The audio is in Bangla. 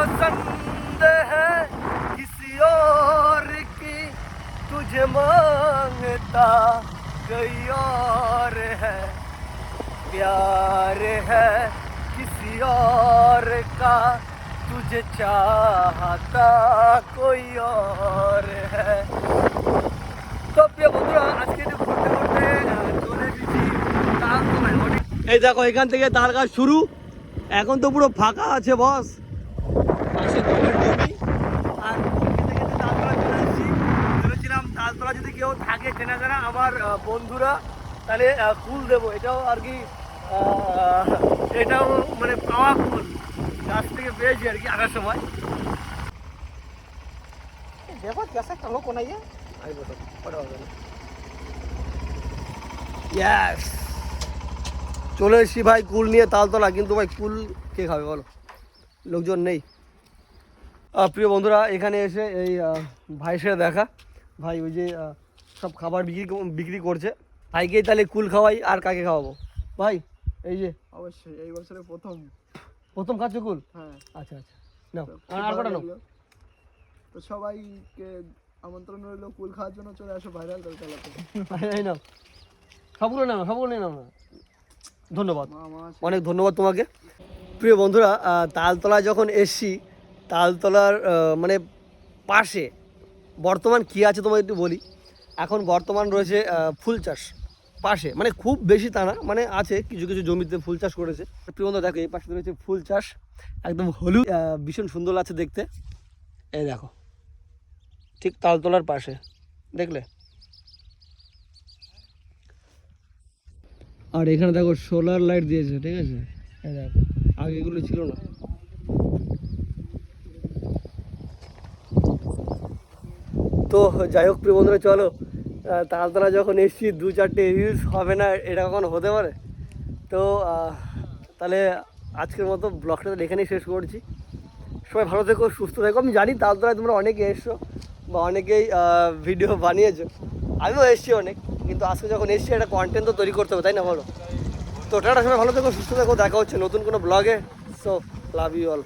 पसंद है किसी और की, तुझे मांगता कोई और है, प्यार है किसी और का, तुझे चाहता कोई और है। তো প্রিয় বন্ধুরা, আজকে একটু ঘুরতে ঘুরতে চলে এসেছি তালতলায়। এই দেখো এখান থেকে তাল গাছ শুরু, এখন তো পুরো ফাঁকা আছে বস, পাশে জমি আর তালতলা চলে এসেছি। ভেবেছিলাম তালতলা যদি কেউ থাকে চেনা জানা আমার বন্ধুরা, তাহলে ফুল দেবো। এটাও আর কি এটাও মানে পাওয়া ফুল, গাছ থেকে পেয়েছি আর কি আসার সময়। দেখো कैसा कलो को नहीं है आई बोलो पड़ा होगा ना। यस চলে এসেছি ভাই কুল নিয়ে তালতলা, কিন্তু ভাই কুল কে খাবে বলো, লোকজন নেই। প্রিয় বন্ধুরা, এখানে এসে এই ভাইয়ের সাথে দেখা, ভাই ওই যে সব খাবার বিক্রি করছে, ভাইকেই তাহলে কুল খাওয়াই। আর কাকে খাওয়াবো ভাই? এই যে অবশ্যই এই বছরে প্রথম খাচ্ছ কুল? হ্যাঁ। আচ্ছা আচ্ছা, নাও আর কটা নাও। তো সবাইকে আমন্ত্রণ রইল কুল খাওয়ার জন্য, চলে আসো ভাইরাল তালতলাতে। এই নাও সবগুলো নাও, সবগুলো নাও না। ধন্যবাদ, অনেক ধন্যবাদ তোমাকে। প্রিয় বন্ধুরা, তালতলা যখন এসছি, তালতলার মানে পাশে বর্তমান কী আছে তোমাকে একটু বলি। এখন বর্তমান রয়েছে ফুল চাষ পাশে, মানে খুব বেশি তা না, মানে আছে কিছু কিছু জমিতে ফুল চাষ করেছে। প্রিয় বন্ধুরা দেখো, এই পাশে রয়েছে ফুল চাষ, একদম হলুদ, ভীষণ সুন্দর লাগছে দেখতে। এই দেখো ঠিক তালতলার পাশে, দেখলে? আর এখানে দেখো সোলার লাইট দিয়েছে, ঠিক আছে? এই দেখো, আগে এগুলো ছিল না। তো যাই হোক প্রিয় বন্ধুরা, চলো তালতলা যখন এসছি 2-4টে রিলস হবে না, এটা কখনো হতে পারে? তো তাহলে আজকের মতো ব্লগটা এখানেই শেষ করছি। সবাই ভালো থেকো, সুস্থ থেকো। আমি জানি তালতলায় তোমরা অনেকে এসছো বা অনেকেই ভিডিও বানিয়েছো, আমিও এসছি অনেক, কিন্তু আজকে যখন এসছি একটা কন্টেন্ট তো তৈরি করতে হবে, তাই না বলো? তো টাটা, সবাই ভালো থেকো, সুস্থ থেকো, দেখা হচ্ছে নতুন কোনো ব্লগে। So love you all.